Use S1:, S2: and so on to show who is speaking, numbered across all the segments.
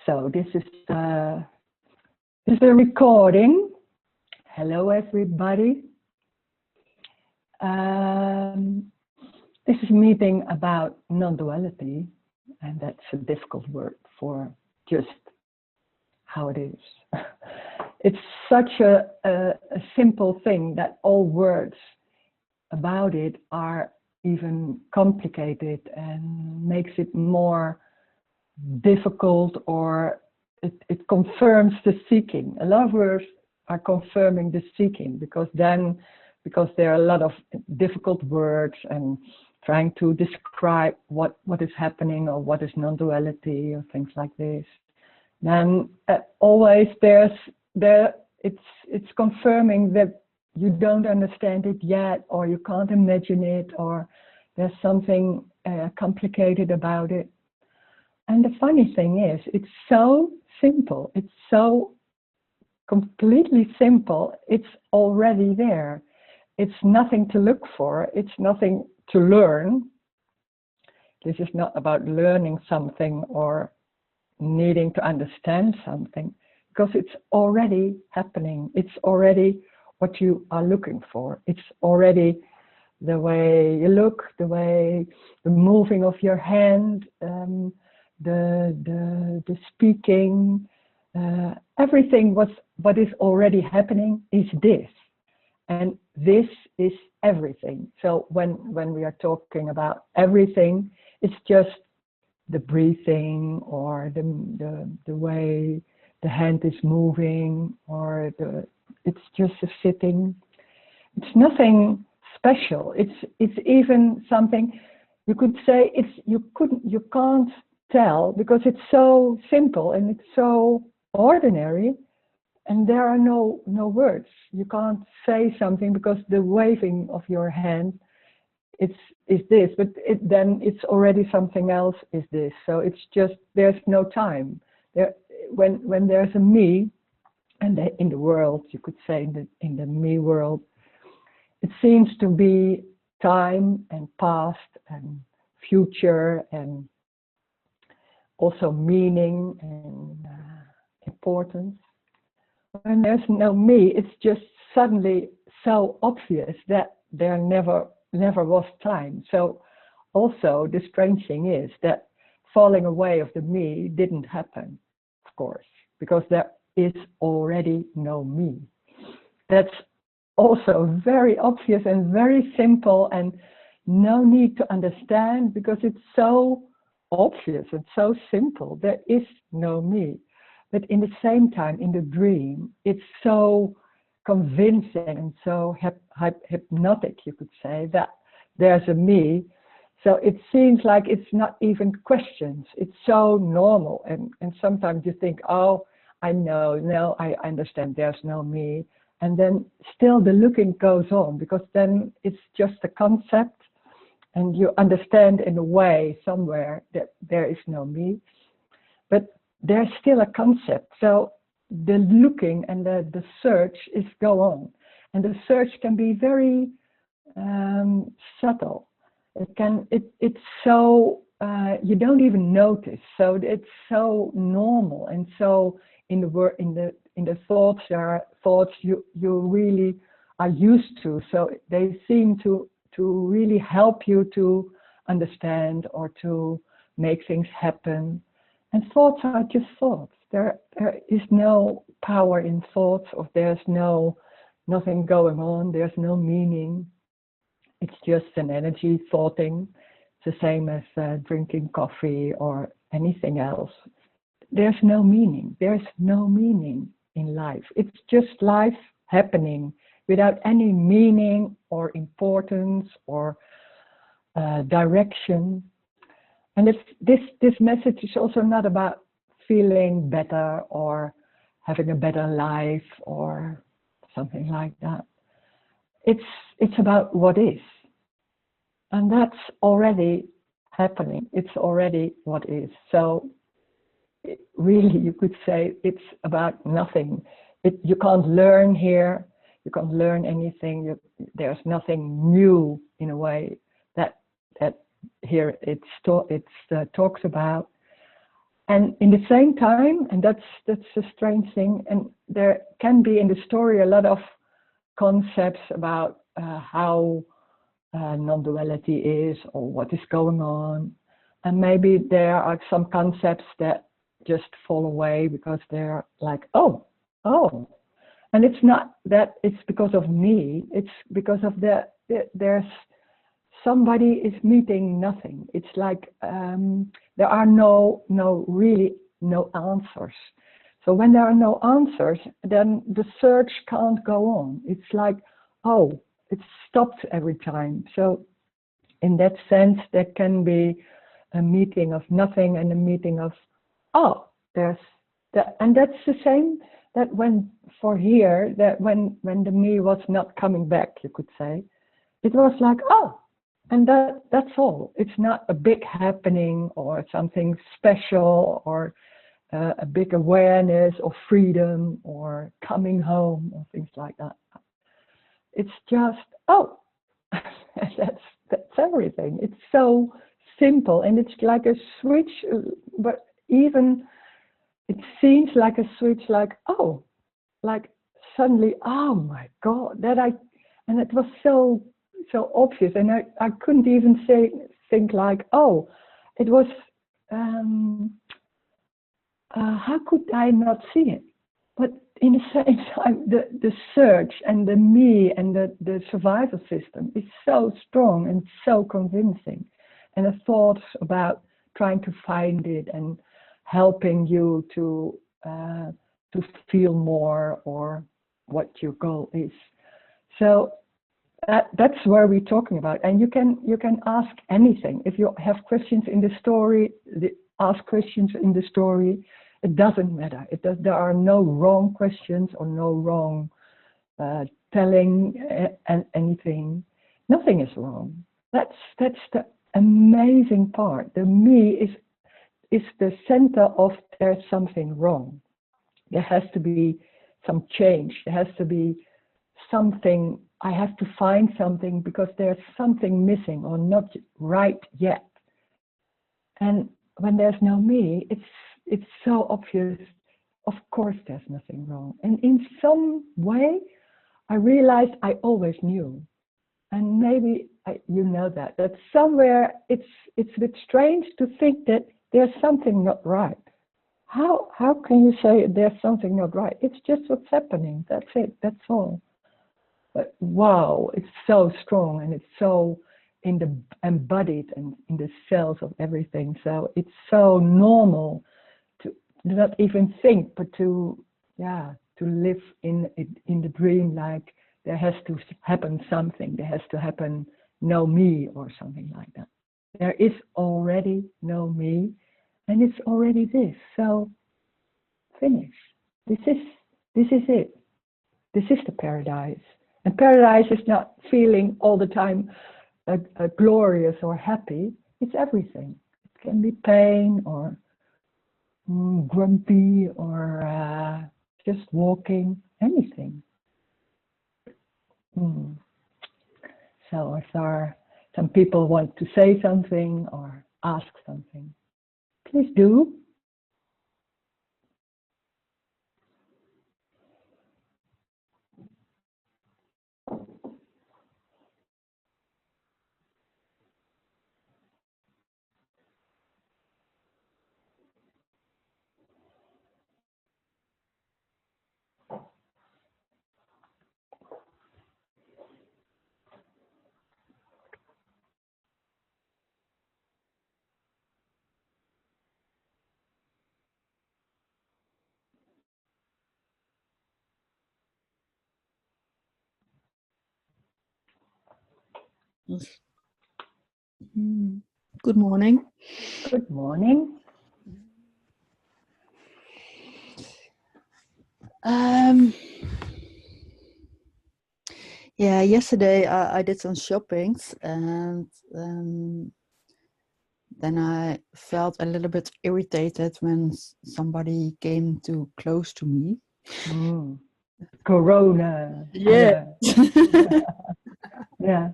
S1: So this is a recording. Hello everybody. This is a meeting about non-duality, and that's a difficult word for just how it is. It's such a simple thing that all words about it are even complicated and makes it more difficult, or it confirms the seeking. A lot of words are confirming the seeking because there are a lot of difficult words and trying to describe what is happening or what is non-duality or things like this. Then always it's confirming that you don't understand it yet, or you can't imagine it, or there's something complicated about it. And the funny thing is, it's so simple. It's so completely simple. It's already there. It's nothing to look for. It's nothing to learn. This is not about learning something or needing to understand something, because it's already happening. It's already what you are looking for. It's already the way you look, the moving of your hand, the speaking, everything what is already happening is this, and this is everything. So when we are talking about everything, it's just the breathing, or the way the hand is moving, or it's just a sitting. It's nothing special. It's even something you could say you can't tell, because it's so simple and it's so ordinary, and there are no words. You can't say something because the waving of your hand is this, but then it's already something else is this. So it's just, there's no time there. When there's a me, and in the world, you could say in the me world, it seems to be time and past and future, and also meaning and importance. When there's no me, it's just suddenly so obvious that there never was time. So also the strange thing is that falling away of the me didn't happen, of course, because there is already no me. That's also very obvious and very simple, and no need to understand, because it's so obvious and so simple. There is no me. But in the same time, in the dream, it's so convincing and so hypnotic, you could say, that there's a me. So it seems like it's not even questions. It's so normal. And sometimes you think, oh, I know, I understand there's no me. And then still the looking goes on, because then it's just a concept, and you understand in a way somewhere that there is no me. But there's still a concept. So the looking and the search is go on. And the search can be very subtle. It's so, you don't even notice. So it's so normal, and so in the thoughts, there are thoughts you really are used to. So they seem to really help you to understand or to make things happen. And thoughts are just thoughts. There is no power in thoughts, or there's nothing going on. There's no meaning. It's just an energy thoughting. It's the same as drinking coffee or anything else. There's no meaning. There's no meaning in life. It's just life happening without any meaning or importance or direction. And this message is also not about feeling better or having a better life or something like that. It's about what is. And that's already happening. It's already what is. So really, you could say it's about nothing. You can't learn here. You can't learn anything. There's nothing new in a way that here it talks about. And in the same time, and that's a strange thing, and there can be in the story a lot of concepts about how non-duality is or what is going on. And maybe there are some concepts that just fall away because they're like, oh. And it's not that it's because of me, it's because of there's somebody is meeting nothing. It's like there are really no answers. So when there are no answers, then the search can't go on. It's like, oh, it's stopped every time. So in that sense, there can be a meeting of nothing and a meeting of, oh, there's that. And that's the same that when the me was not coming back, you could say, it was like, oh, and that's all. It's not a big happening or something special or a big awareness or freedom or coming home or things like that. It's just, oh, that's everything. It's so simple, and it's like a switch, but even it seems like a switch, like, oh, like suddenly, oh my God, and it was so obvious, and I couldn't even think like, oh, it was, how could I not see it? But in the same time, the search and the me and the survival system is so strong and so convincing. And the thoughts about trying to find it and helping you to feel more or what your goal is. So that's where we're talking about. And you can ask anything. If you have questions in the story, ask questions in the story. It doesn't matter. There are no wrong questions or no wrong telling anything. Nothing is wrong. That's the amazing part. The me is the center of there's something wrong. There has to be some change. There has to be something. I have to find something because there's something missing or not right yet. And when there's no me, it's so obvious. Of course, there's nothing wrong. And in some way, I realized I always knew. And maybe you know that somewhere it's a bit strange to think that there's something not right. How can you say there's something not right? It's just what's happening. That's it. That's all. But wow, it's so strong and it's so embodied and in the cells of everything. So it's so normal to not even think, but to live in the dream, like there has to happen something. There has to happen no me or something like that. There is already no me, and it's already this. So finish. This is it. This is the paradise. And paradise is not feeling all the time glorious or happy. It's everything. It can be pain or grumpy or just walking, anything. So if there are some people want to say something or ask something, please do.
S2: Good morning.
S1: Good morning.
S2: Yesterday I did some shoppings and then I felt a little bit irritated when somebody came too close to me.
S1: Corona.
S2: Yeah.
S1: Yeah.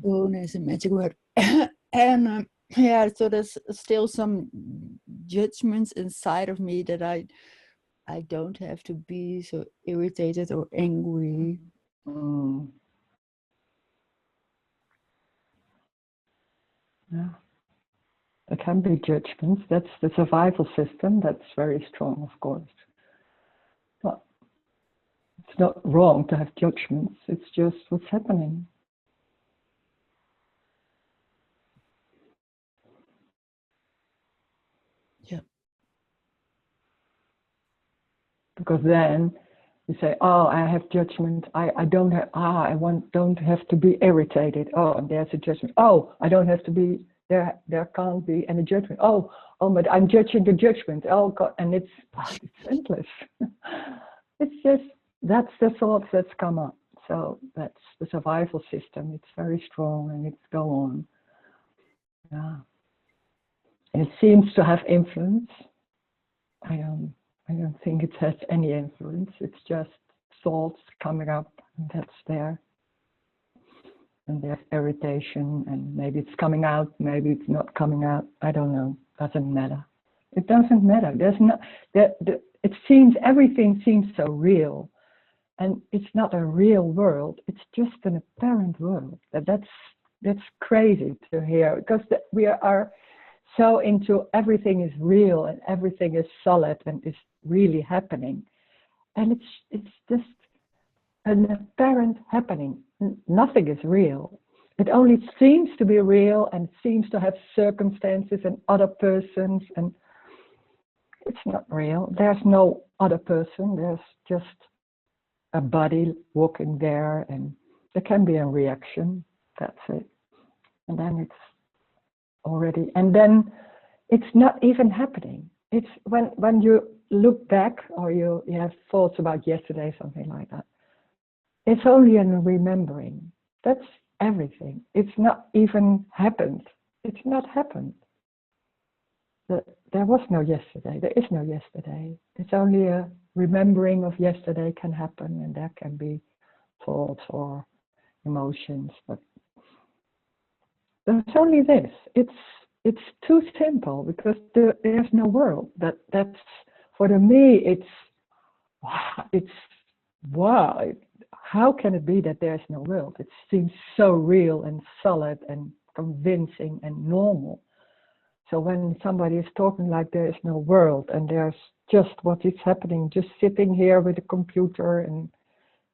S2: Corona is a magic word. And Yeah, so there's still some judgments inside of me that I don't have to be so irritated or angry.
S1: Mm. Yeah. There can be judgments. That's the survival system. That's very strong, of course. But it's not wrong to have judgments. It's just what's happening.
S2: Yeah.
S1: Because then you say, oh, I have judgment. I don't have, don't have to be irritated. Oh, and there's a judgment. Oh, I don't have to be, there can't be any judgment. Oh, but I'm judging the judgment. Oh, God. And it's endless. It's just, that's the thoughts that's come up. So that's the survival system. It's very strong and it's go on. Yeah. And it seems to have influence. I don't think it has any influence. It's just thoughts coming up, and that's there. And there's irritation, and maybe it's coming out, maybe it's not coming out. I don't know. Doesn't matter. It doesn't matter. There's no. It seems everything seems so real, and it's not a real world. It's just an apparent world. That's crazy to hear, because we are so into everything is real and everything is solid and is really happening, and it's just an apparent happening. Nothing is real. It only seems to be real and seems to have circumstances and other persons, and it's not real. There's no other person. There's just a body walking there, and there can be a reaction. That's it. And then it's already, and then it's not even happening. It's when you look back, or you have thoughts about yesterday, something like that. It's only a remembering. That's everything. It's not even happened. It's not happened. There was no yesterday. There is no yesterday. It's only a remembering of yesterday can happen, and there can be thoughts or emotions, but there's only this. It's too simple, because there's no world. That's for me. It's wow. How can it be that there's no world? It seems so real and solid and convincing and normal. So when somebody is talking like there is no world and there's just what is happening, just sitting here with a computer and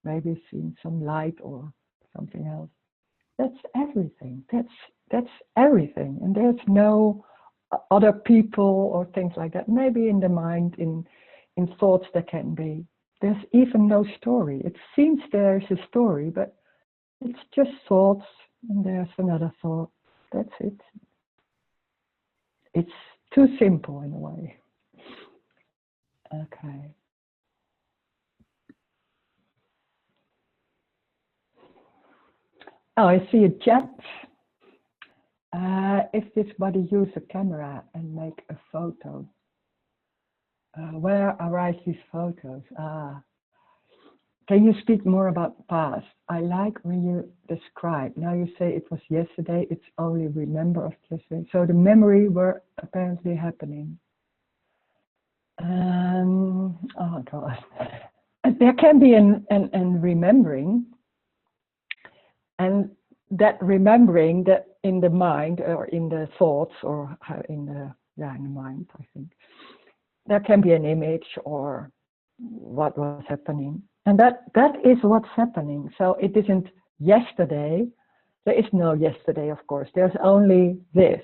S1: maybe seeing some light or something else, that's everything. That's everything. And there's no other people or things like that. Maybe in the mind, in thoughts there can be. There's even no story. It seems there's a story, but it's just thoughts, and there's another thought. That's it. It's too simple in a way. Okay. Oh, I see a chat. If this body use a camera and make a photo, where arise these photos? Can you speak more about the past? I like when you describe. Now you say it was yesterday, it's only remember of yesterday. So the memory were apparently happening. Oh God. There can be an remembering, and that remembering that in the mind or in the thoughts or in the mind, I think, there can be an image or what was happening. And that is what's happening. So it isn't yesterday. There is no yesterday, of course. There's only this.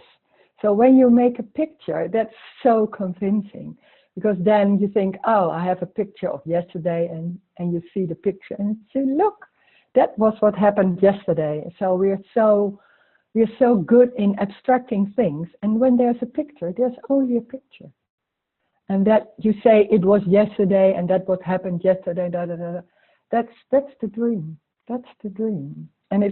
S1: So when you make a picture, that's so convincing, because then you think, oh, I have a picture of yesterday, and you see the picture and you say, look, that was what happened yesterday. So we're so good in abstracting things. And when there's a picture, there's only a picture. And that you say it was yesterday and that what happened yesterday, that's the dream. That's the dream. And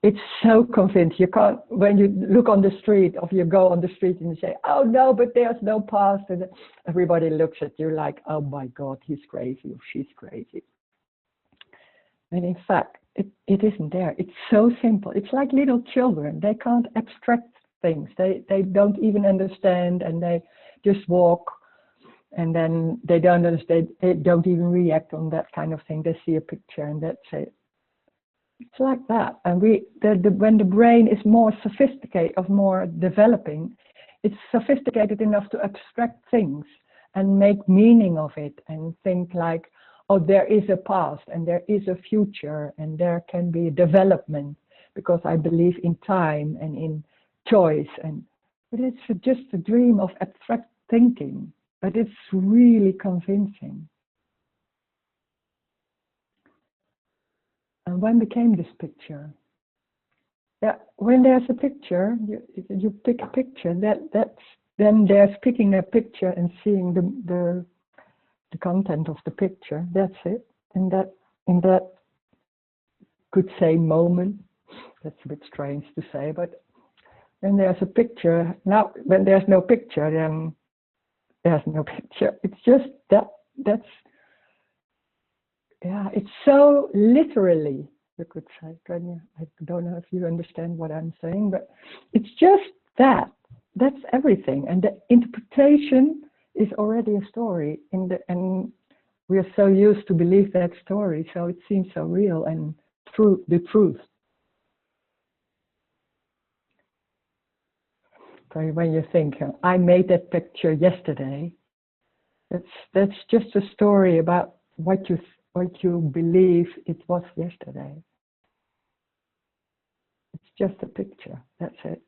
S1: it's so convincing. You can't, when you look on the street, or you go on the street and you say, oh no, but there's no past, and everybody looks at you like, oh my God, he's crazy or she's crazy. And in fact, it isn't there. It's so simple. It's like little children. They can't abstract things. They don't even understand, and they just walk, and then they don't understand. They don't even react on that kind of thing. They see a picture and that's it. It's like that. And when the brain is more sophisticated, of more developing, it's sophisticated enough to abstract things and make meaning of it and think like, oh, there is a past and there is a future and there can be development, because I believe in time and in choice. But it's just a dream of abstract thinking, but it's really convincing. And when became this picture? Yeah, when there's a picture, you pick a picture. Then there's picking a picture and seeing the content of the picture. That's it. In that could say moment. That's a bit strange to say, but when there's a picture. Now, when there's no picture, then there's no picture. It's just that's. Yeah, it's so literally, you could say. Can you? I don't know if you understand what I'm saying, but it's just that. That's everything, and the interpretation is already a story. And we are so used to believe that story, so it seems so real and true. The truth. So when you think, I made that picture yesterday, that's just a story about what you believe it was yesterday. It's just a picture, that's it.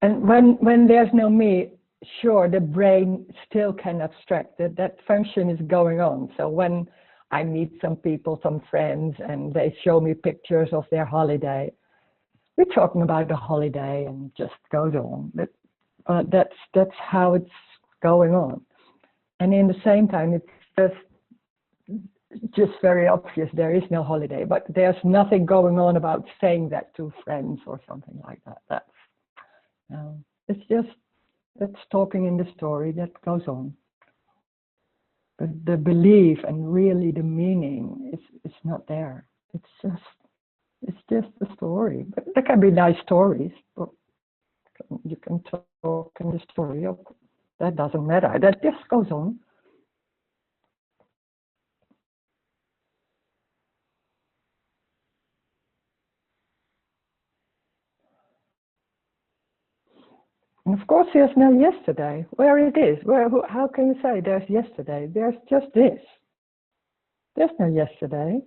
S1: And when there's no me, sure, the brain still can abstract. That function is going on. So when I meet some people, some friends, and they show me pictures of their holiday, we're talking about the holiday and just goes on. That's how it's going on. And in the same time, it's just very obvious there is no holiday, but there's nothing going on about saying that to friends or something like that. It's just that's talking in the story that goes on. But the belief and really the meaning is not there. It's just a story. But there can be nice stories, but you can talk in the story. That doesn't matter. That just goes on. And of course, there's no yesterday. Where it is? How can you say there's yesterday? There's just this. There's no yesterday.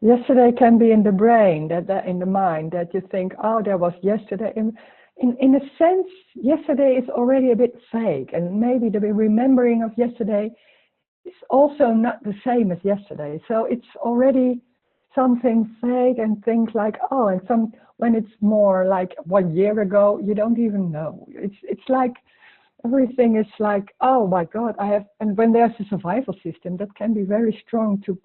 S1: Yesterday can be in the brain, that in the mind, that you think, oh, there was yesterday. In a sense, yesterday is already a bit vague, and maybe the remembering of yesterday is also not the same as yesterday. So it's already something vague, and things like, oh, and when it's more like 1 year ago, you don't even know. It's like everything is like, oh my God, and when there's a survival system, that can be very strong to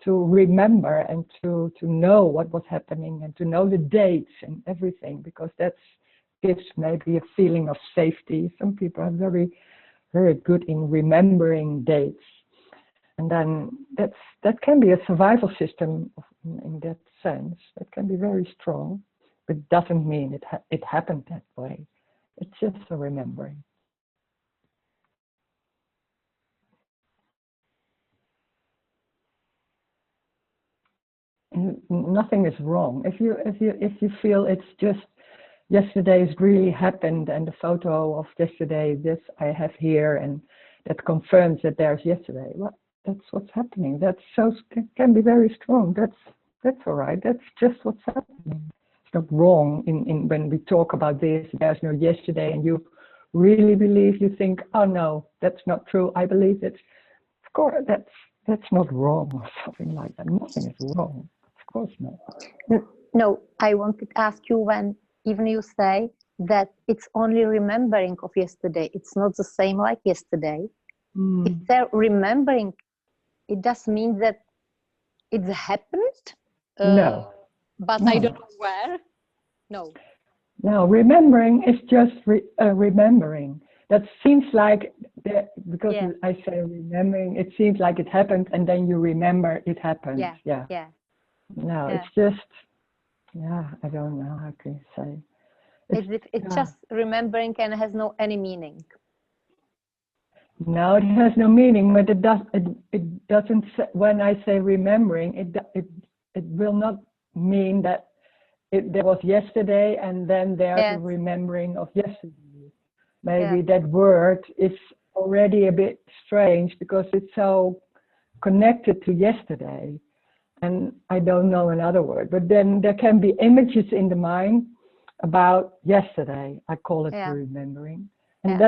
S1: remember and to know what was happening and to know the dates and everything, because that gives maybe a feeling of safety. Some people are very, very good in remembering dates. And then that can be a survival system in that sense. It can be very strong, but it doesn't mean it happened that way. It's just a remembering. And nothing is wrong. If you feel it's just yesterday's really happened, and the photo of yesterday, this I have here, and that confirms that there's yesterday. Well, that's what's happening. It can be very strong. That's all right. That's just what's happening. It's not wrong in when we talk about this. There's no yesterday, and you really believe. You think, oh no, that's not true. I believe it. Of course, that's not wrong or something like that. Nothing is wrong. Of course not.
S3: No, I wanted to ask you, when even you say that it's only remembering of yesterday, it's not the same like yesterday. If they're remembering, it does mean that it happened.
S1: No.
S3: But
S1: No.
S3: I don't know where. No.
S1: No, remembering is just remembering. That seems like, because I say remembering, it seems like it happened, and then you remember it happened.
S3: Yeah.
S1: No, it's just, I don't know how can you say.
S3: It's just remembering and has no any meaning.
S1: No, it has no meaning, but it doesn't. When I say remembering, it will not mean that there was yesterday and then there's a remembering of yesterday. Maybe that word is already a bit strange because it's so connected to yesterday, and I don't know another word. But then there can be images in the mind about yesterday. I call it remembering, and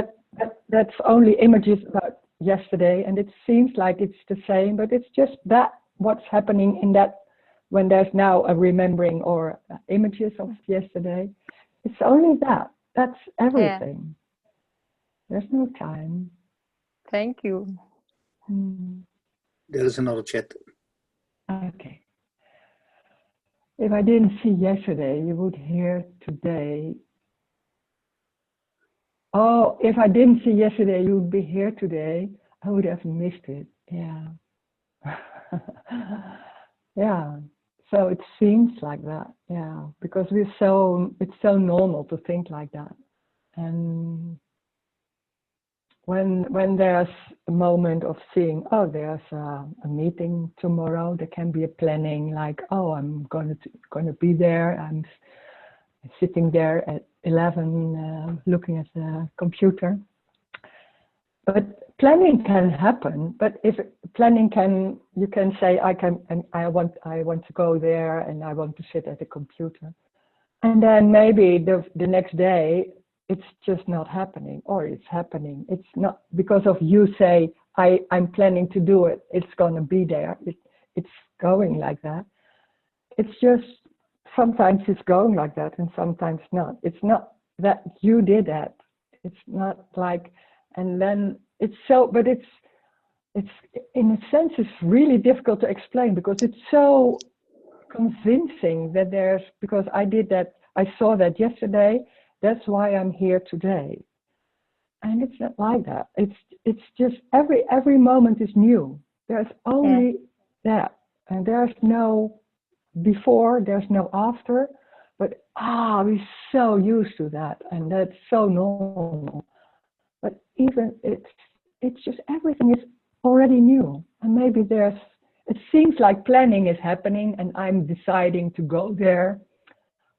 S1: that's only images about yesterday, and it seems like it's the same, but it's just that what's happening in that when there's now a remembering or images of yesterday. It's only that. That's everything. There's no time.
S3: Thank you.
S4: There is another chat.
S1: Okay. If I didn't see yesterday, you would hear today. Oh, if I didn't see yesterday, you would be here today. I would have missed it. Yeah. Yeah. So it seems like that. Yeah. Because it's so normal to think like that. And when there's a moment of seeing, oh, there's a meeting tomorrow, there can be a planning like, oh, I'm going to be there. I'm sitting there at 11 looking at the computer. But planning can happen. But if planning you can say I want to go there and I want to sit at the computer, and then maybe the next day it's just not happening, or it's happening. It's not because of you say I'm planning to do it. It's going to be there. It's going like that. It's just sometimes it's going like that and sometimes not. It's not that you did that. It's not like, and then it's so, but it's in a sense it's really difficult to explain because it's so convincing that because I did that, I saw that yesterday, that's why I'm here today. And it's not like that. It's just every moment is new. There's only that, and there's no before, there's no after, but we're so used to that, and that's so normal. But even it's just everything is already new, and maybe it seems like planning is happening and I'm deciding to go there,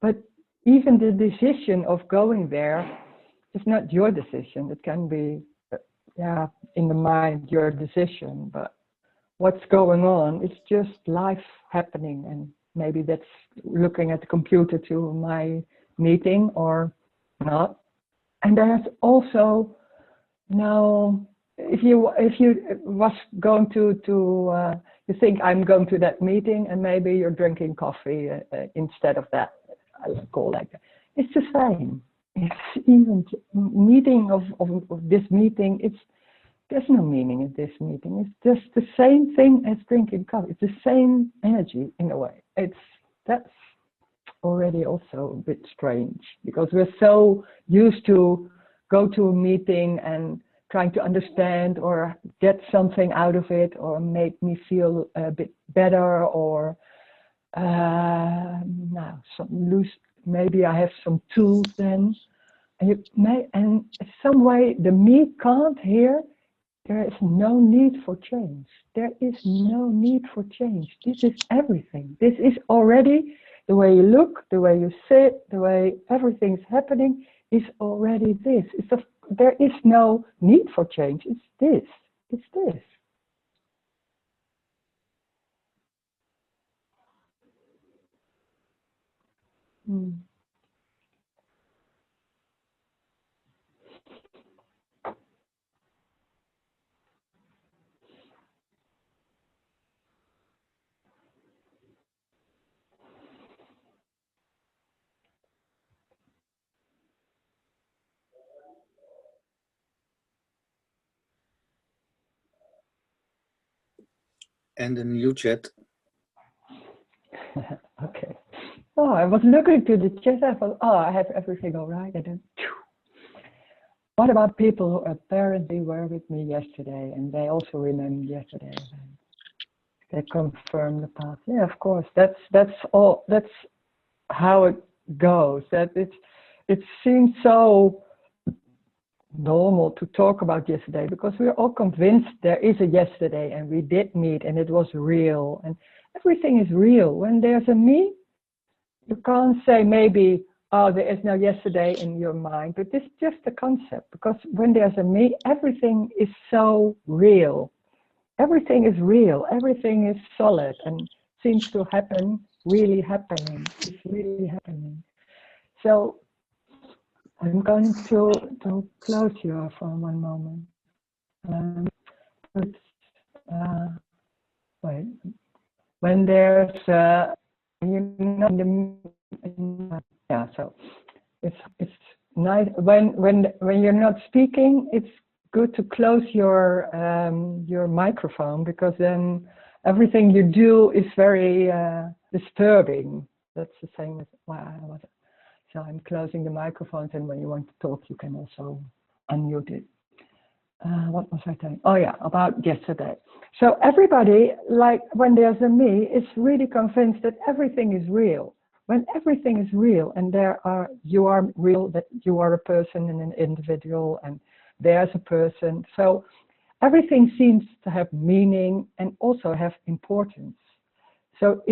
S1: but even the decision of going there is not your decision. It can be in the mind your decision, but what's going on, it's just life happening, and maybe that's looking at the computer to my meeting or not. And there's also now, if you was going to you think I'm going to that meeting and maybe you're drinking coffee instead of that, I call like that. It's the same. It's even meeting of this meeting. There's no meaning in this meeting. It's just the same thing as drinking coffee. It's the same energy in a way. That's already also a bit strange because we're so used to go to a meeting and trying to understand or get something out of it or make me feel a bit better or maybe I have some tools then. And in some way the me can't hear. There is no need for change. There is no need for change. This is everything. This is already the way you look, the way you sit, the way everything's happening is already this. There is no need for change. It's this. It's this.
S4: And a new chat.
S1: Okay. Oh, I was looking to the chat. I thought, I have everything all right. And then, what about people who apparently were with me yesterday and they also remember yesterday? They confirm the past. Yeah, of course. That's all. That's how it goes. That it's it seems so normal to talk about yesterday because we're all convinced there is a yesterday and we did meet and it was real and everything is real. When there's a me, you can't say maybe, oh, there is no yesterday in your mind, but it's just a concept because when there's a me, everything is so real. Everything is real, everything is solid and seems to happen, really happening. It's really happening. So I'm going to close you for one moment. But, wait. When there's, you know, yeah. So it's nice when you're not speaking. It's good to close your microphone because then everything you do is very disturbing. That's the same as why I was. So I'm closing the microphones, and when you want to talk, you can also unmute it. What was I saying? Oh yeah, about yesterday. So everybody, like when there's a me, is really convinced that everything is real. When everything is real, and you are real, that you are a person and an individual, and there's a person. So everything seems to have meaning and also have importance. So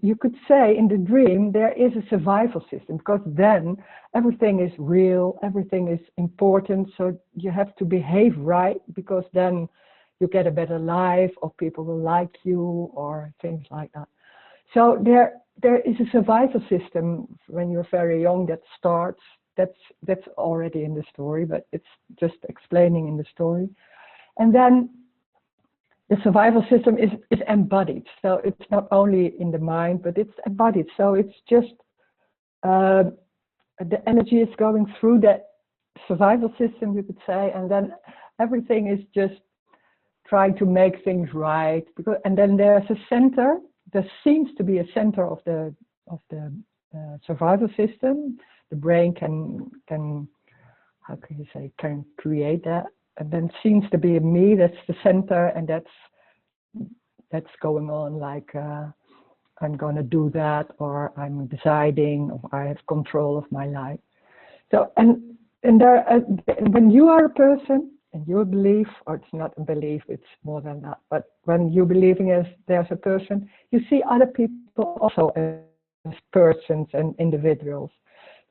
S1: you could say in the dream there is a survival system because then everything is real, everything is important, so you have to behave right because then you get a better life or people will like you or things like that. So there is a survival system when you're very young that starts, that's already in the story, but it's just explaining in the story. And then the survival system is embodied. So it's not only in the mind, but it's embodied. So it's just the energy is going through that survival system, you could say, and then everything is just trying to make things right. And then there's a center. There seems to be a center of the survival system. The brain can how can you say, can create that. And then seems to be a me, that's the center, and that's going on like I'm gonna do that, or I'm deciding, or I have control of my life. So and there, when you are a person and you believe, or it's not a belief, it's more than that. But when you're believing as there's a person, you see other people also as persons and individuals.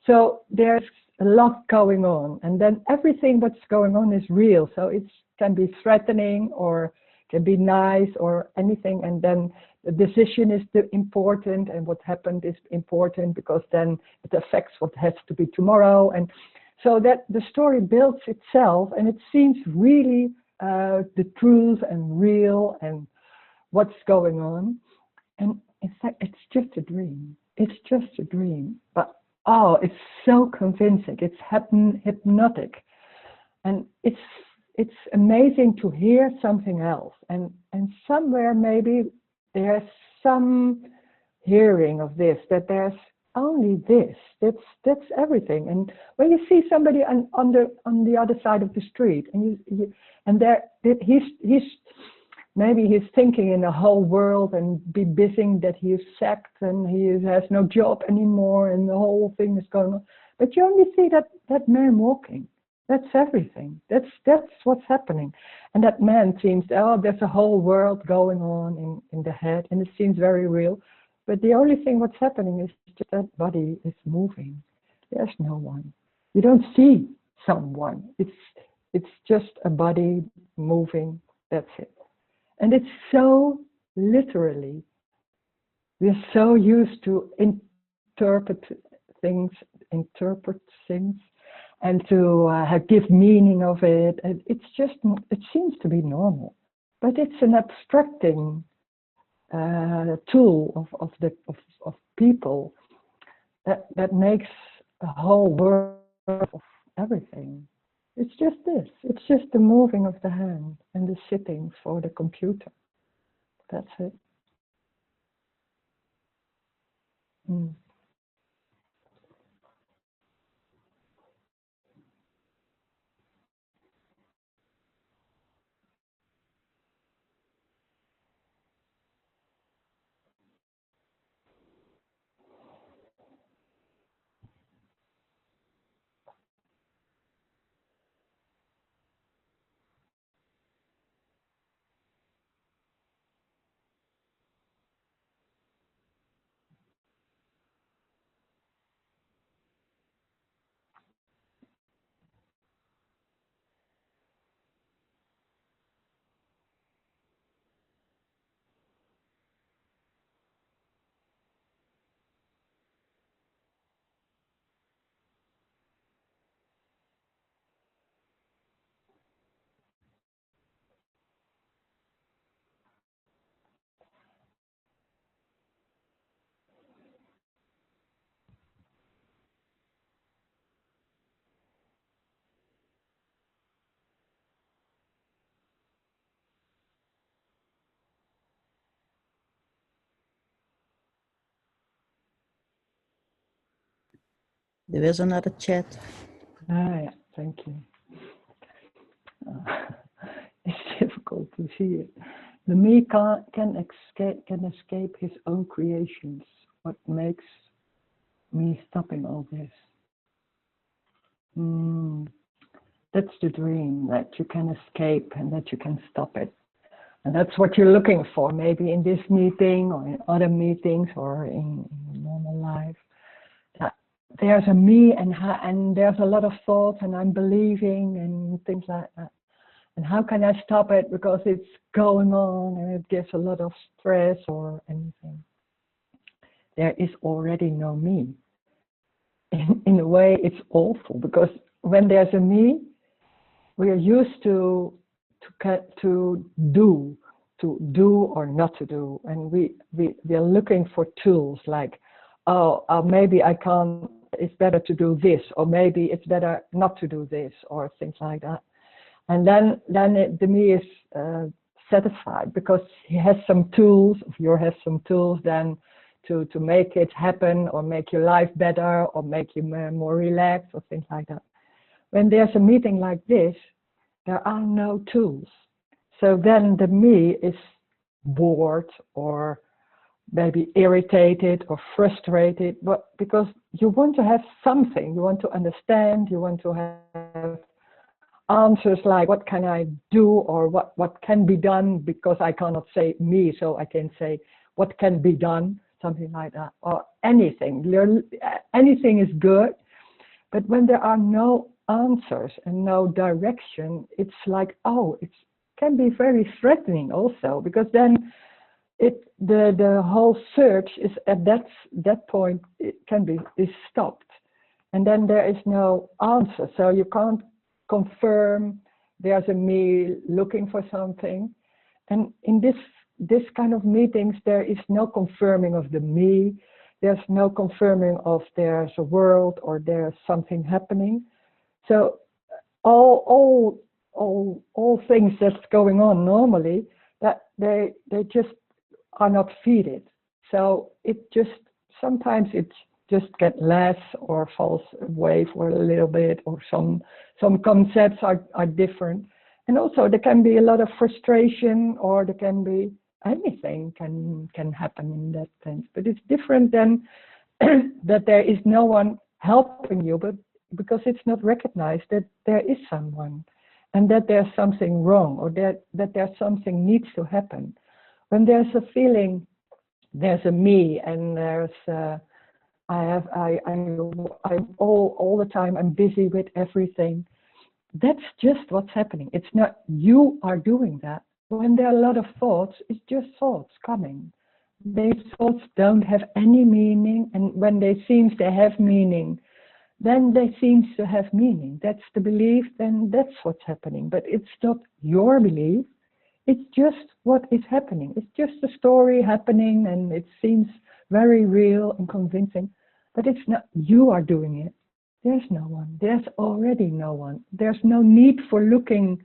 S1: So there's a lot going on, and then everything what's going on is real. So it can be threatening or can be nice or anything, and then the decision is important, and what happened is important because then it affects what has to be tomorrow. And so that the story builds itself, and it seems really the truth and real and what's going on. And in fact, it's just a dream. It's just a dream, but oh, it's so convincing. It's hypnotic, and it's amazing to hear something else. And somewhere maybe there's some hearing of this, that there's only this. That's everything. And when you see somebody on the other side of the street, and maybe he's thinking in the whole world and be busy that he is sacked and he has no job anymore and the whole thing is going on. But you only see that man walking. That's everything. That's what's happening. And that man seems, oh, there's a whole world going on in the head, and it seems very real. But the only thing what's happening is just that body is moving. There's no one. You don't see someone. It's just a body moving. That's it. And it's so literally. We're so used to interpret things, and to give meaning of it. And it seems to be normal, but it's an abstracting tool of people that makes a whole world of everything. It's just this. It's just the moving of the hand and the sitting for the computer. That's it. Mm.
S2: There is another chat.
S1: Ah, yeah, thank you. It's difficult to see it. The me can escape his own creations. What makes me stopping all this? That's the dream, that you can escape and that you can stop it. And that's what you're looking for, maybe in this meeting or in other meetings or in normal life. That there's a me and there's a lot of thoughts and I'm believing and things like that. And how can I stop it because it's going on and it gives a lot of stress or anything? There is already no me. In a way, it's awful because when there's a me, we are used to do or not to do, and we are looking for tools like, maybe I can't. It's better to do this, or maybe it's better not to do this, or things like that. And then the me is satisfied because he has some tools. You have some tools then to make it happen, or make your life better, or make you more relaxed, or things like that. When there's a meeting like this, there are no tools. So then the me is bored, or maybe irritated or frustrated, but because you want to have something, you want to understand, you want to have answers like what can I do, or what can be done, because I cannot say me, so I can say what can be done, something like that, or anything. Anything is good, but when there are no answers and no direction, it's like, it can be very threatening also, because then the whole search is at that point is stopped, and then there is no answer, so you can't confirm there's a me looking for something. And in this kind of meetings, there is no confirming of the me, there's no confirming of there's a world or there's something happening. So all things that's going on normally, that they just are not feeded. So it just sometimes it just get less or falls away for a little bit, or some concepts are different. And also there can be a lot of frustration, or there can be anything can happen in that sense. But it's different than that there is no one helping you, but because it's not recognized that there is someone, and that there's something wrong, or that there's something needs to happen. When there's a feeling, there's a me, and there's I'm all the time, I'm busy with everything. That's just what's happening. It's not you are doing that. When there are a lot of thoughts, it's just thoughts coming. These thoughts don't have any meaning, and when they seem to have meaning, then they seem to have meaning. That's the belief, then that's what's happening. But it's not your belief, it's just what is happening. It's just a story happening, and it seems very real and convincing, but it's not you are doing it. There's no one. There's already no one. There's no need for looking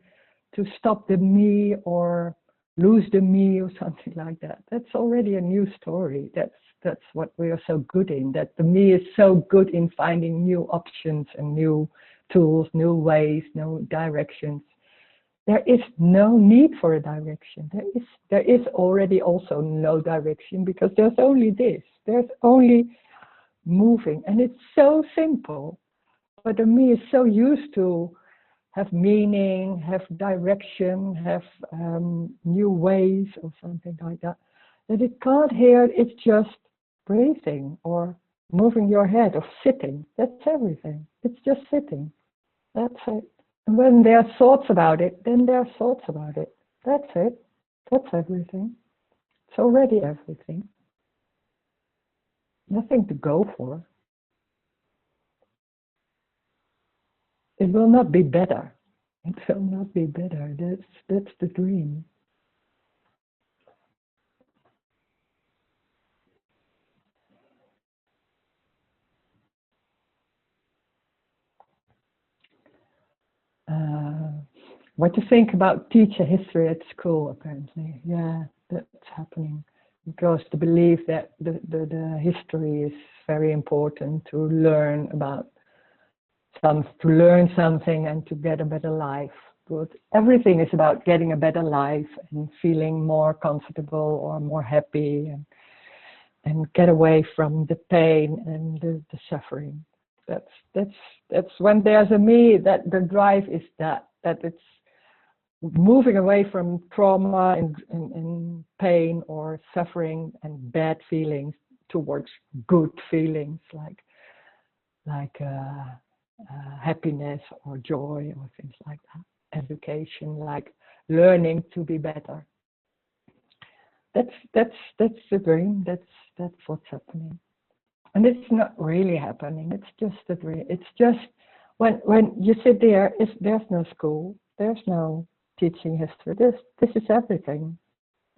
S1: to stop the me or lose the me or something like that. That's already a new story. That's what we are so good in, that the me is so good in finding new options and new tools, new ways, new directions. There is no need for a direction. There is already also no direction, because there's only this. There's only moving, and it's so simple. But the me is so used to have meaning, have direction, have new ways or something like that, that it can't hear. It's just breathing or moving your head or sitting. That's everything. It's just sitting. That's it. And when there are thoughts about it, then there are thoughts about it. That's it. That's everything. It's already everything. Nothing to go for. It will not be better. It will not be better. That's the dream. What to think about teacher history at school, apparently. Yeah, that's happening. Because the belief that the history is very important to learn about to learn something and to get a better life. But everything is about getting a better life and feeling more comfortable or more happy and get away from the pain and the suffering. That's when there's a me, that the drive is that it's moving away from trauma and pain or suffering and bad feelings towards good feelings like happiness or joy or things like that. Education, like learning to be better. That's the dream. That's what's happening, and it's not really happening. It's just a dream. It's just when you sit there, there's no school, there's no teaching history. This is everything.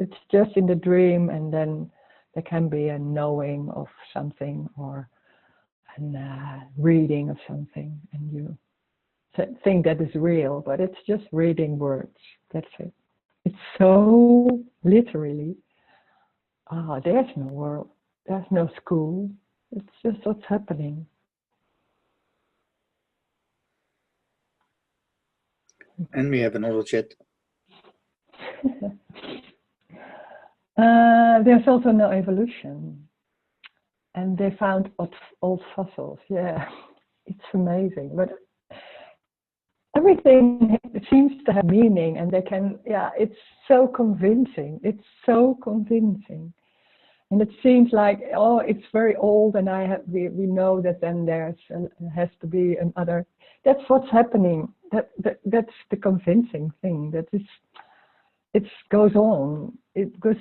S1: It's just in the dream, and then there can be a knowing of something or a reading of something, and you think that is real, but it's just reading words. That's it. It's so literally, there's no world, there's no school. It's just what's happening.
S4: And we have another chat.
S1: There's also no evolution. And they found old fossils. Yeah, it's amazing. But everything seems to have meaning, and they can, it's so convincing. It's so convincing. And it seems like, oh, it's very old, and we know that then has to be another. That's what's happening. That's the convincing thing. That it goes on. Because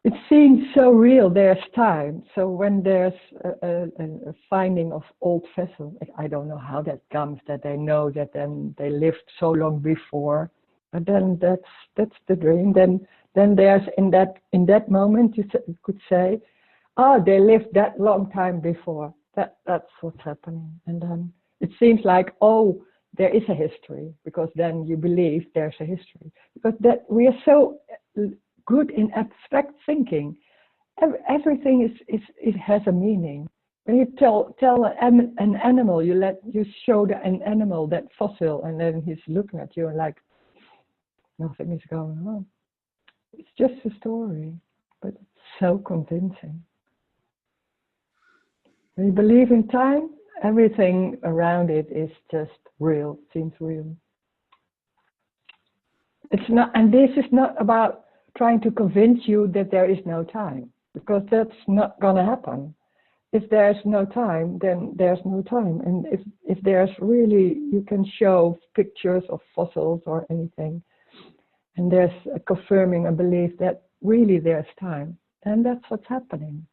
S1: it seems so real. There's time. So when there's a finding of old vessels, I don't know how that comes, that they know that then they lived so long before. But then that's the dream. Then there's in that moment you could say, oh, they lived that long time before. That's what's happening. And then it seems like, oh, there is a history, because then you believe there's a history. Because that we are so good in abstract thinking. Everything it has a meaning. When you tell an animal, you show an animal that fossil, and then he's looking at you and like, nothing is going on. It's just a story, but it's so convincing. When you believe in time, everything around it is just real, seems real. It's not, and this is not about trying to convince you that there is no time, because that's not going to happen. If there's no time, then there's no time. And if there's really, you can show pictures of fossils or anything, and there's a confirming a belief that really there's time, and that's what's happening.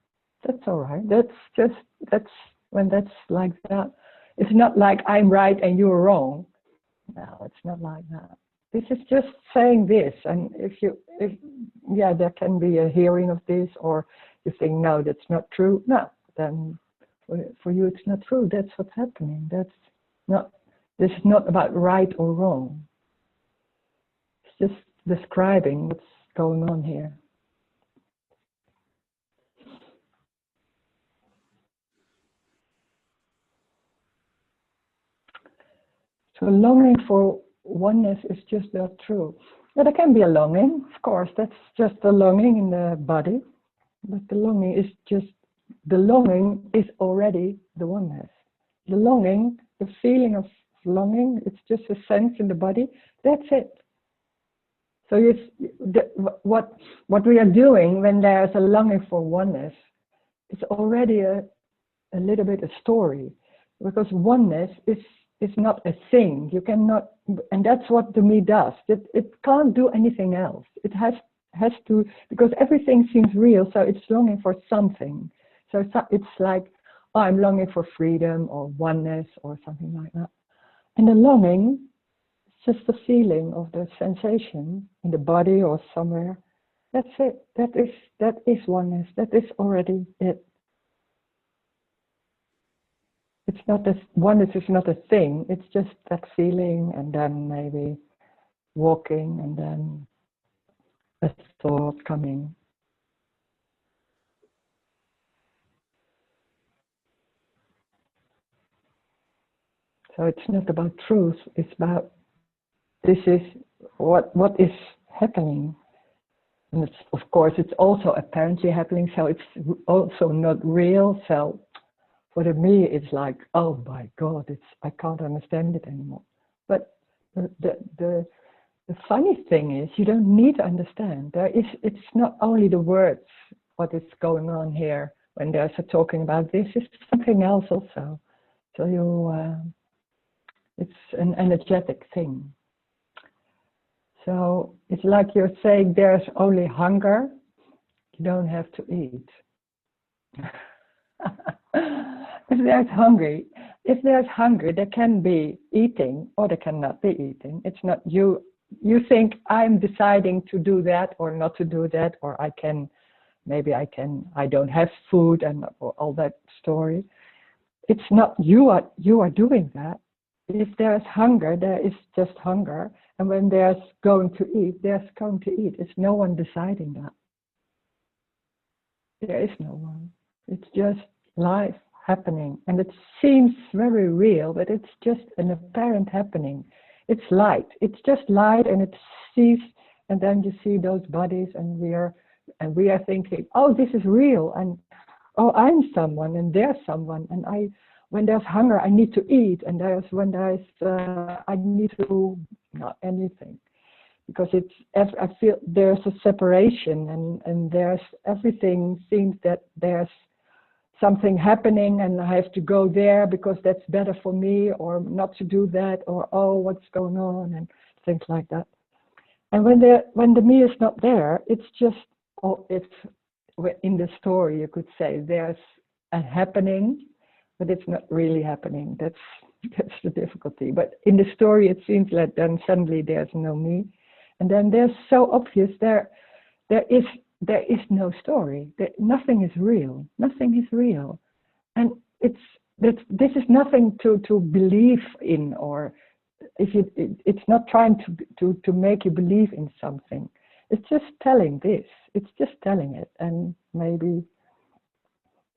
S1: That's all right. That's when that's like that. It's not like I'm right and you're wrong. No, it's not like that. This is just saying this, and if there can be a hearing of this, or you think no, that's not true. No, then for you it's not true. That's what's happening. This is not about right or wrong. It's just describing what's going on here. So longing for oneness is just not true. Now, there can be a longing, of course, that's just a longing in the body, but the longing is already the oneness. The longing, the feeling of longing, it's just a sense in the body, that's it. So what we are doing when there's a longing for oneness, it's already a little bit a story, because oneness is not a thing. You cannot, and that's what the me does. It can't do anything else. It has to, because everything seems real, so it's longing for something. So it's like, oh, I'm longing for freedom or oneness or something like that. And the longing, it's just the feeling of the sensation in the body or somewhere. That's it. That is oneness. That is already it. It's not oneness is not a thing. It's just that feeling, and then maybe walking, and then a thought coming. So it's not about truth, it's about this is what is happening. And it's, of course, it's also apparently happening, so it's also not real. So for me, it's like, oh my God, I can't understand it anymore. But the funny thing is, you don't need to understand. It's not only the words, what is going on here when there's a talking about this, is something else also. So it's an energetic thing. So it's like you're saying there's only hunger, you don't have to eat. If there's hunger, there can be eating or there cannot be eating. It's not you think I'm deciding to do that or not to do that, or I don't have food and all that story. It's not you are doing that. If there's hunger, there is just hunger. And when there's going to eat, there's going to eat. It's no one deciding that. There is no one. It's just life happening. And it seems very real, but it's just an apparent happening. It's light. It's just light, and it sees, and then you see those bodies, and we are thinking, oh, this is real, and oh, I'm someone, and there's someone, and when there's hunger, I need to eat, and I need to, not anything, because I feel there's a separation, and there's everything seems that there's something happening, and I have to go there because that's better for me, or not to do that, or oh, what's going on, and things like that. And when the me is not there, it's just, oh, it's in the story you could say there's a happening, but it's not really happening. That's the difficulty. But in the story, it seems like then suddenly there's no me, and then there's so obvious there is no story. Nothing is real. Nothing is real, and this is nothing to believe in, or it's not trying to make you believe in something. It's just telling this. It's just telling it, and maybe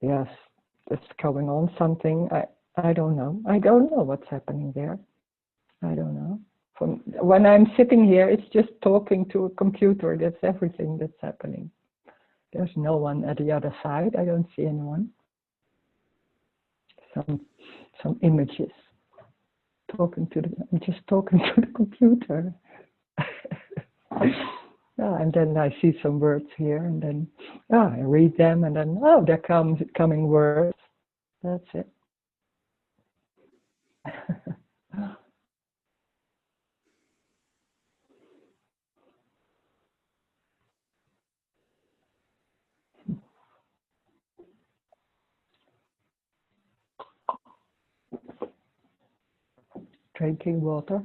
S1: yes, it's going on something. I don't know. I don't know what's happening there. I don't know. From when I'm sitting here, it's just talking to a computer. That's everything that's happening. There's no one at the other side. I don't see anyone. Some images. I'm just talking to the computer. And then I see some words here, and then I read them, and then there coming words. That's it. Drinking water.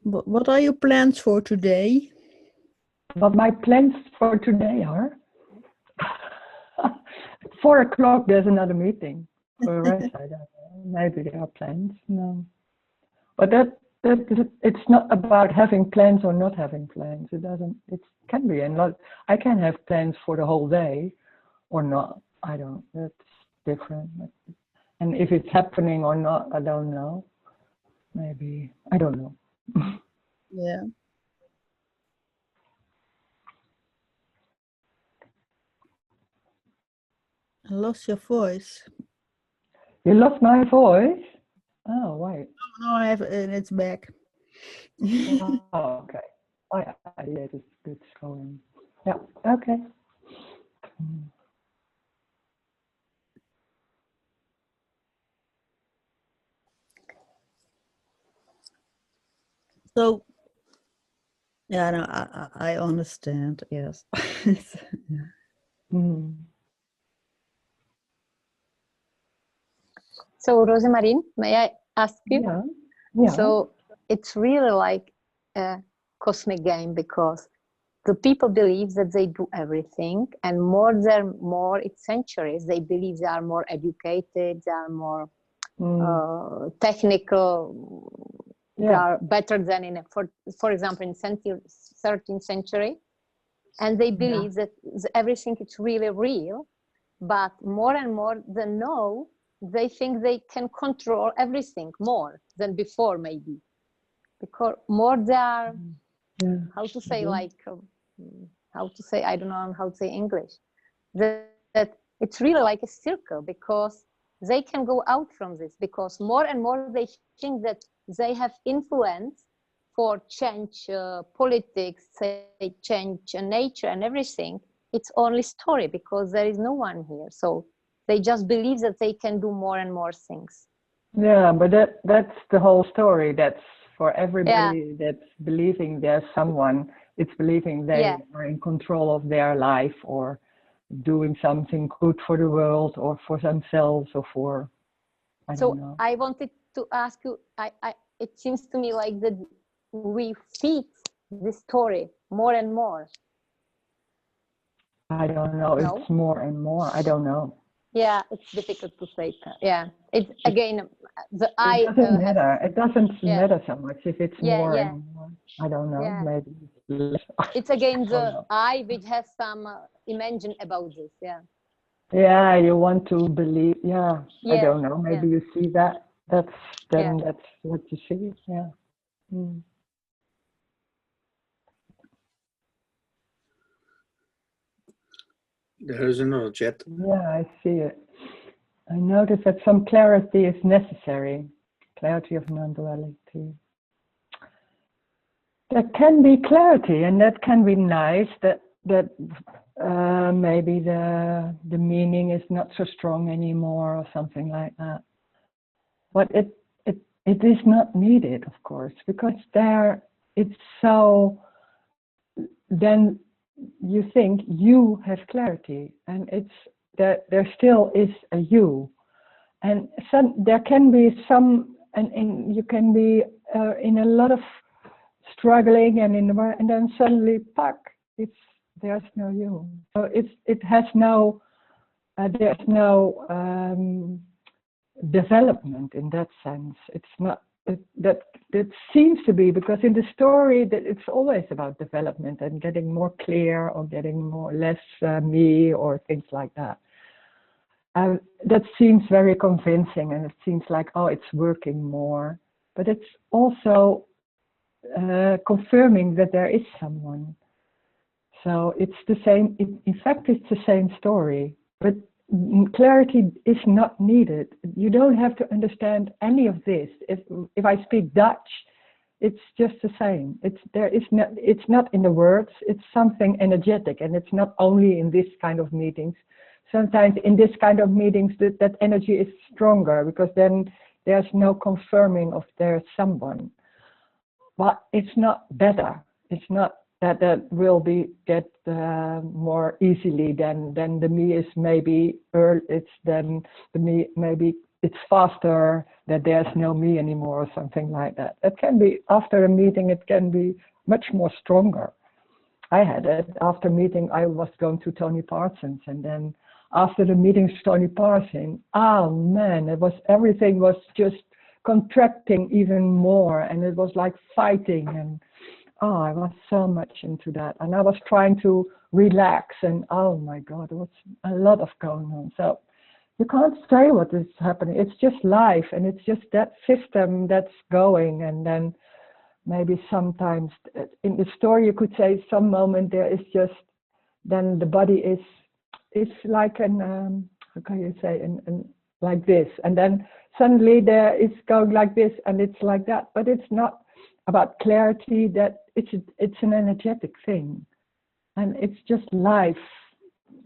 S2: What are your plans for today?
S1: What my plans for today are? 4 o'clock, there's another meeting. For the rest, I don't know. Maybe there are plans. No, but it's not about having plans or not having plans. It can be, and I can have plans for the whole day, or not. I don't. That's different. And if it's happening or not, I don't know. Maybe I don't know.
S2: Yeah. I lost your voice.
S1: You lost my voice? Oh, wait.
S2: No, I have, and it's back.
S1: Oh, okay. Oh, yeah, it's going. Yeah, okay.
S2: So Yeah, no, I understand. Yes.
S1: Mm.
S3: So, Rosemarijn, may I ask you?
S1: Yeah. Yeah.
S3: So it's really like a cosmic game, because the people believe that they do everything, and more it's centuries, they believe they are more educated, they are more technical, they are better than for example, in 13th century, and they believe that everything is really real. But more and more they know, they think they can control everything more than before, maybe, because more they are, how to say, like, how to say, I don't know how to say English, that it's really like a circle, because they can go out from this, because more and more they think that they have influence for change politics, say, change nature and everything. It's only story, because there is no one here. So they just believe that they can do more and more things.
S1: Yeah, but that's the whole story. That's for everybody that's believing there's someone. It's believing they are in control of their life, or doing something good for the world, or for themselves, or for, I don't know.
S3: I wanted to ask you, it seems to me like that we feed this story more and more.
S1: I don't know. No? It's more and more. I don't know.
S3: Yeah, it's difficult to say. Yeah, it's again the
S1: eye. It doesn't matter. It doesn't matter so much if it's more and more. I don't know. Yeah. Maybe
S3: it's again the eye which has some imagine about this. Yeah.
S1: Yeah, you want to believe. Yeah, I don't know. Maybe you see that. That's what you see. Yeah. Mm.
S4: There is another chat.
S1: Yeah, I see it. I notice that some clarity is necessary. Clarity of non-duality. There can be clarity, and that can be nice. That maybe the meaning is not so strong anymore, or something like that. But it is not needed, of course, because it's so. Then you think you have clarity, and it's that there still is a you, and there can be some, and you can be in a lot of struggling, and then suddenly, there's no you. So it has no, there's no development in that sense. It's not. That seems to be, because in the story that it's always about development and getting more clear, or getting less me, or things like that. That seems very convincing, and it seems like, oh, it's working more. But it's also confirming that there is someone. So it's the same. In fact, it's the same story, but clarity is not needed. You don't have to understand any of this. If I speak Dutch, it's just the same. It's not in the words. It's something energetic, and it's not only in this kind of meetings. Sometimes in this kind of meetings, that energy is stronger, because then there's no confirming of there's someone. But it's not better. It's not that will get more easily than the me is maybe early. It's then the me, maybe it's faster, that there's no me anymore, or something like that. It can be after a meeting. It can be much more stronger. I had it after meeting. I was going to Tony Parsons, and then after the meeting with Tony Parsons, oh man, everything was just contracting even more, and it was like fighting, and I was so much into that, and I was trying to relax, and oh my God, there was a lot of going on. So you can't say what is happening. It's just life, and it's just that system that's going. And then maybe sometimes in the story you could say some moment there is just, then the body is like an how can you say, like this, and then suddenly there is going like this, and it's like that. But it's not about clarity. That it's an energetic thing, and it's just life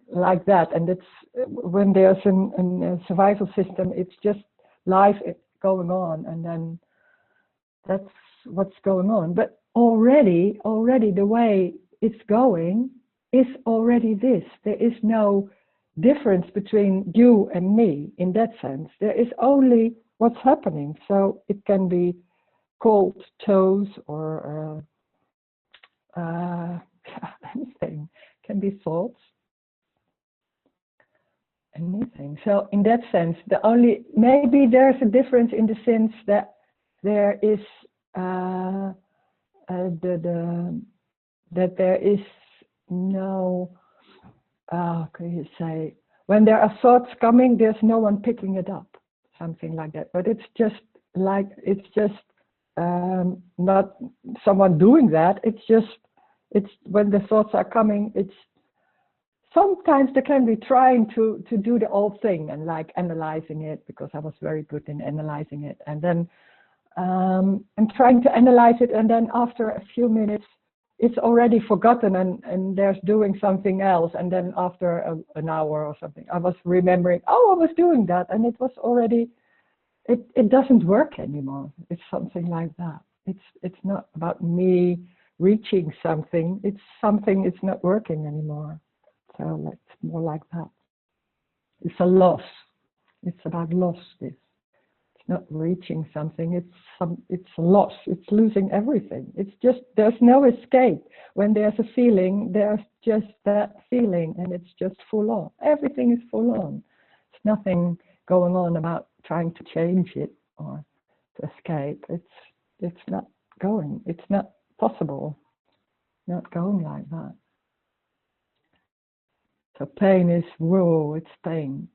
S1: like that. And it's when there's a survival system, it's just life going on, and then that's what's going on. But already the way it's going is already this. There is no difference between you and me in that sense. There is only what's happening. So it can be called toes or anything. It can be thoughts. Anything. So in that sense, maybe there's a difference in the sense that there is that there is no, can you say, when there are thoughts coming, there's no one picking it up, something like that. But it's just not someone doing that. It's when the thoughts are coming, it's sometimes they can be trying to do the old thing and like analyzing it, because I was very good in analyzing it. And then I'm trying to analyze it, and then after a few minutes, it's already forgotten, and there's doing something else. And then after an hour or something, I was remembering, oh, I was doing that, and it was already, it doesn't work anymore. It's something like that. It's not about me reaching something. It's something, it's not working anymore. So it's more like that. It's a loss. It's about loss. This. It's not reaching something. It's a loss. It's losing everything. It's just, there's no escape. When there's a feeling, there's just that feeling, and it's just full on. Everything is full on. There's nothing going on about trying to change it or to escape. It's not going. It's not possible. Not going like that. So pain is, whoa, it's pain,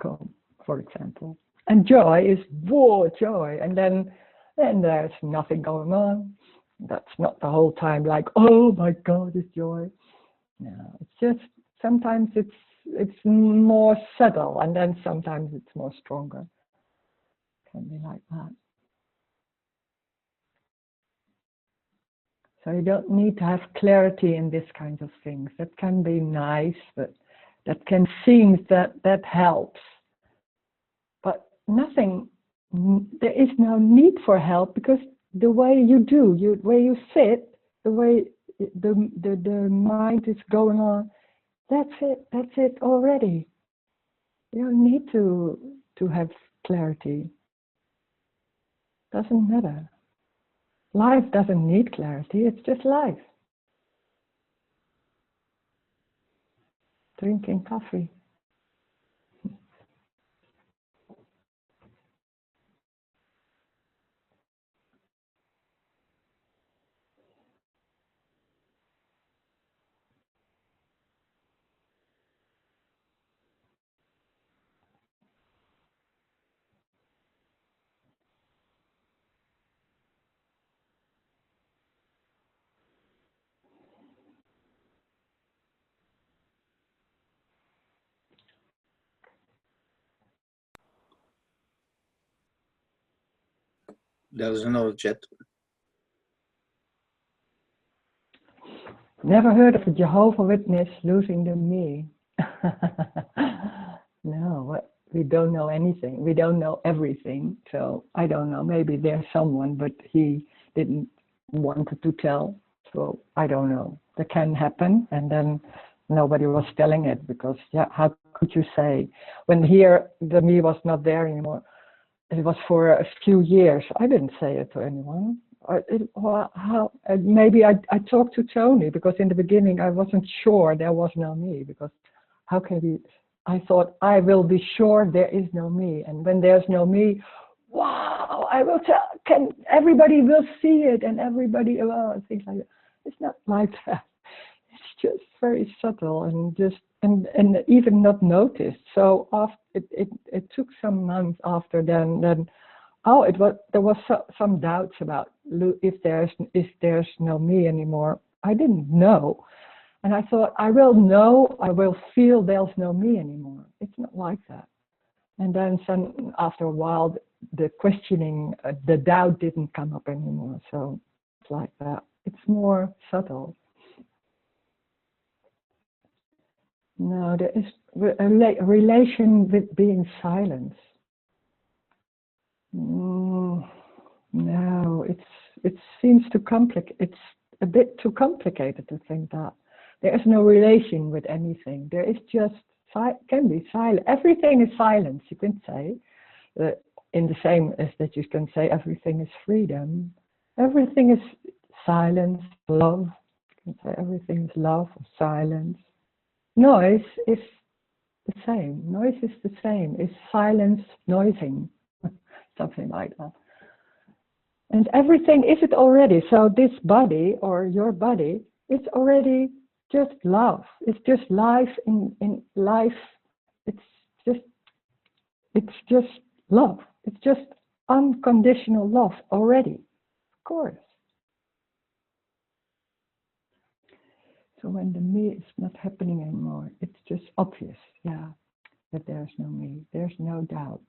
S1: for example. And joy is, whoa, joy. And then there's nothing going on. That's not the whole time like, oh my God, it's joy. No, it's just, sometimes it's more subtle, and then sometimes it's more stronger. It can be like that. So you don't need to have clarity in this kind of things. That can be nice, but that can seem that helps. But nothing, there is no need for help, because the way you do, the way you sit, the way the mind is going on, that's it already. You don't need to have clarity. Doesn't matter. Life doesn't need clarity, it's just life. Drinking coffee.
S4: There's another chat.
S1: Never heard of a Jehovah's Witness losing the me. No, we don't know anything. We don't know everything. So I don't know. Maybe there's someone, but he didn't want to tell. So I don't know. That can happen. And then nobody was telling it, because how could you say? When here the me was not there anymore. It was for a few years. I didn't say it to anyone. Maybe I talked to Tony, because in the beginning I wasn't sure there was no me, because how can we? I thought I will be sure there is no me, and when there's no me, wow! I will tell. Everybody will see it, and everybody things like that. It's not like that. It's just very subtle and just and even not noticed. So after it took some months after then. Oh, there was some doubts about if there's no me anymore. I didn't know, and I thought I will know. I will feel there's no me anymore. It's not like that. And then after a while, the questioning, the doubt didn't come up anymore. So it's like that. It's more subtle. No, there is a relation with being silent. No, it seems too complicated. It's a bit too complicated to think that there is no relation with anything. There is just can be silent. Everything is silence. You can say in the same as that you can say everything is freedom. Everything is silence, love. You can say everything is love or silence. Noise is the same. Noise is the same. It's silence noising, something like that. And everything is it already. So this body or your body, it's already just love. It's just life in life. It's just love. It's just unconditional love already, of course. So when the me is not happening anymore, it's just obvious, yeah, that there's no me. There's no doubt.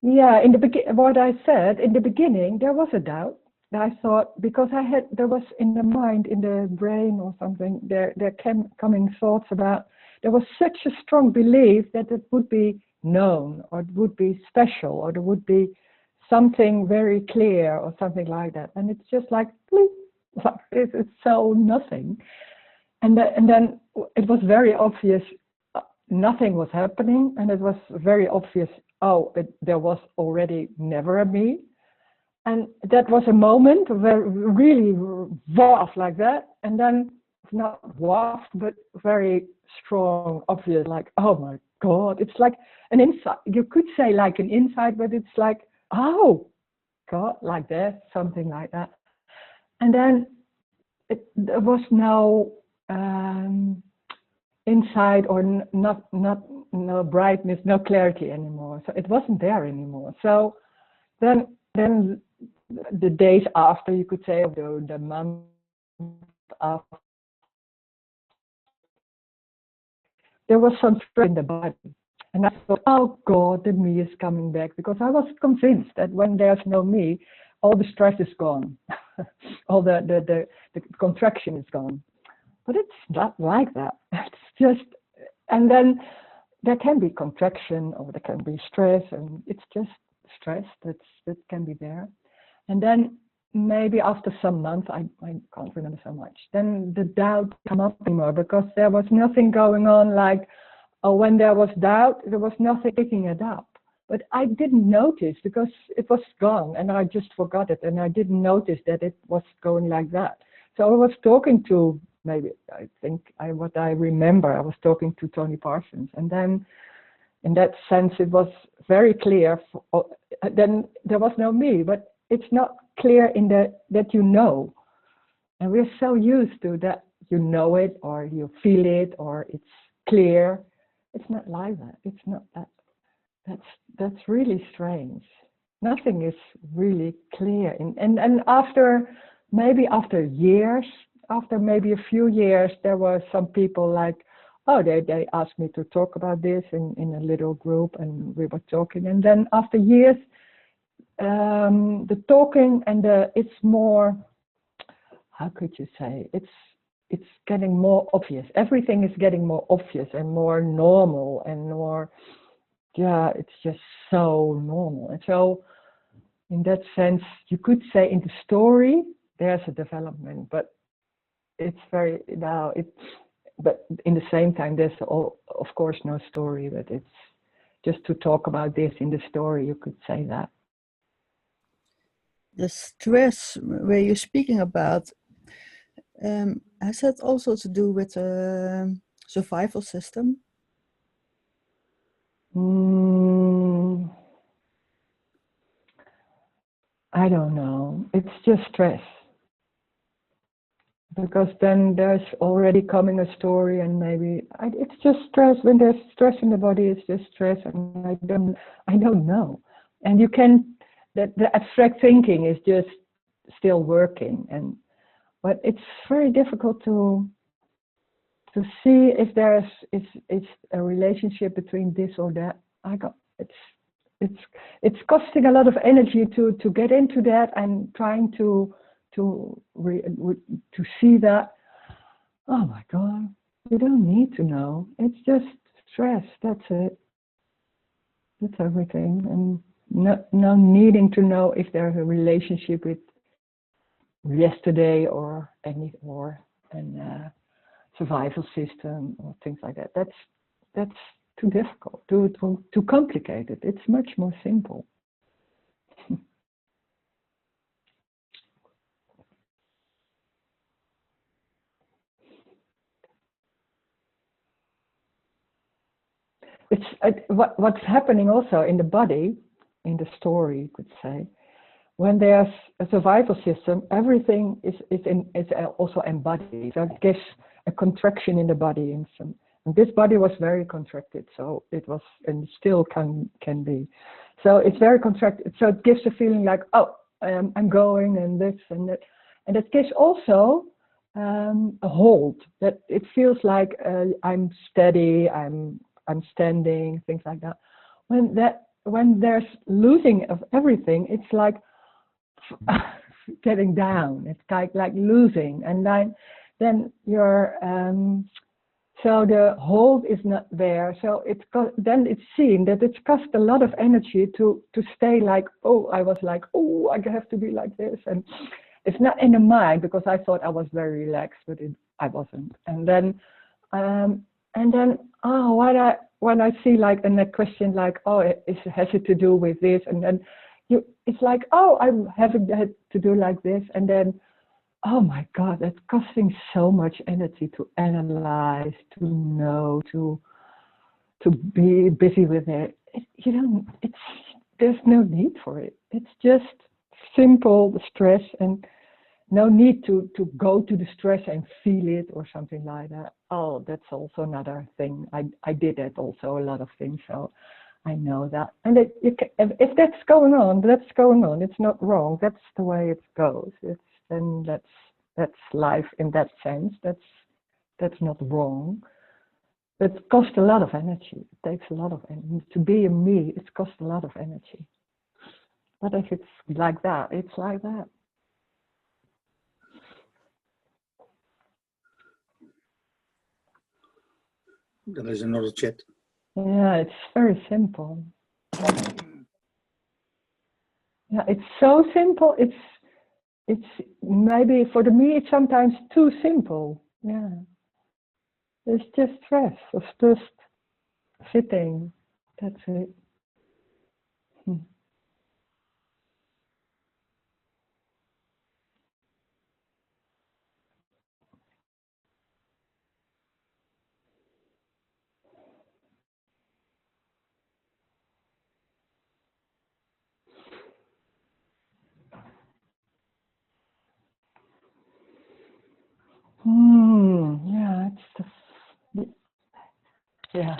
S1: Yeah, in the what I said in the beginning, there was a doubt. I thought because there was in the mind, in the brain or something, there came coming thoughts about. There was such a strong belief that it would be known, or it would be special, or there would be something very clear, or something like that. And it's just like, like this, it's so nothing. And then it was very obvious nothing was happening, and it was very obvious. Oh, there was already never a me. And that was a moment where really was like that. And then not was, but very strong, obvious, like, oh my God, it's like an insight. You could say like an insight, but it's like, oh God, like that, something like that. And then there was no insight or no brightness, no clarity anymore. So it wasn't there anymore. So then the days after, you could say, or the month after, there was some stress in the body. And I thought, oh God, the me is coming back, because I was convinced that when there's no me, all the stress is gone. All the contraction is gone. But it's not like that. It's just, and then there can be contraction or there can be stress, and it's just stress that can be there. And then maybe after some months, I can't remember so much, then the doubt come up anymore, because there was nothing going on like, oh, when there was doubt, there was nothing picking it up. But I didn't notice because it was gone and I just forgot it, and I didn't notice that it was going like that. So I was talking to, maybe I think what I remember, I was talking to Tony Parsons, and then in that sense it was very clear. Then there was no me, but it's not clear in that you know, and we're so used to that you know it or you feel it or it's clear. It's not like that. It's not that. That's really strange. Nothing is really clear. And after years, after maybe a few years, there were some people like, oh, they asked me to talk about this in a little group, and we were talking. And then after years, the talking and it's more, how could you say, it's getting more obvious. Everything is getting more obvious and more normal and more, yeah, it's just so normal. And so in that sense, you could say in the story, there's a development, but it's very, now but in the same time, there's of course no story, but it's just to talk about this in the story, you could say that.
S2: The stress where you're speaking about, has that also to do with the survival system?
S1: I don't know. It's just stress. Because then there's already coming a story, and maybe it's just stress. When there's stress in the body, it's just stress, and I don't know. And you can, the abstract thinking is just still working, but it's very difficult to see if there's a relationship between this or that. It's costing a lot of energy to get into that and trying to see that. Oh my God, you don't need to know. It's just stress. That's it. That's everything. And no needing to know if there's a relationship with yesterday or any survival system or things like that. That's too difficult, too complicated. It's much more simple. It's what's happening also in the body, in the story, you could say. When there's a survival system, everything is also embodied. So it gives a contraction in the body. And this body was very contracted, so it was, and still can be. So it's very contracted. So it gives a feeling like, oh, I'm going and this and that. And it gives also a hold, that it feels like I'm steady, I'm standing, things like that. When there's losing of everything, it's like getting down. It's like losing, and then you're so the hold is not there. So then it's seen that it's cost a lot of energy to stay like, oh, I was like, oh, I have to be like this, and it's not in the mind, because I thought I was very relaxed, but I wasn't. And then oh, when I see like in a question like, oh, has it to do with this, and then it's like, oh, I'm having that to do like this, and then, oh my God, that's costing so much energy to analyze, to know, to be busy with it. There's no need for it. It's just simple stress, and no need to go to the stress and feel it or something like that. Oh, that's also another thing. I did that also, a lot of things, so I know that. And if that's going on, that's going on. It's not wrong. That's the way it goes. Then that's life in that sense. That's not wrong. But it costs a lot of energy. It takes a lot of energy. To be a me, it costs a lot of energy. But if it's like that, it's like that.
S4: There is another chat.
S1: Yeah, it's very simple. Yeah, it's so simple. It's maybe for me it's sometimes too simple. Yeah, it's just stress. It's just sitting. That's it. Yeah, yeah.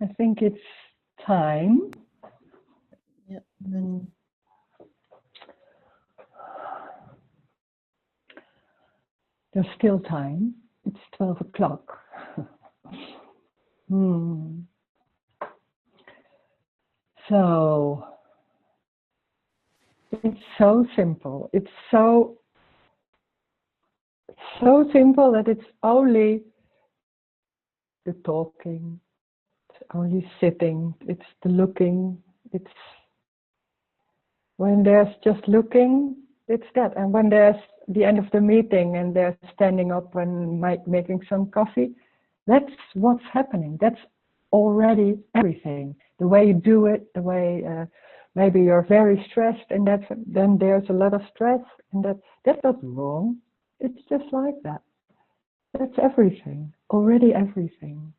S1: I think it's time.
S2: Yeah.
S1: There's still time. It's 12 o'clock. So it's so simple. It's so simple that it's only the talking, it's only sitting, it's the looking, it's when there's just looking, it's that. And when there's the end of the meeting and they're standing up and making some coffee, that's what's happening. That's already everything. The way you do it, the way maybe you're very stressed, and then there's a lot of stress, and that's not wrong. It's just like that. That's everything. Already everything.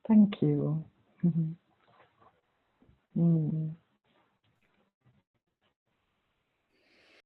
S1: Thank you.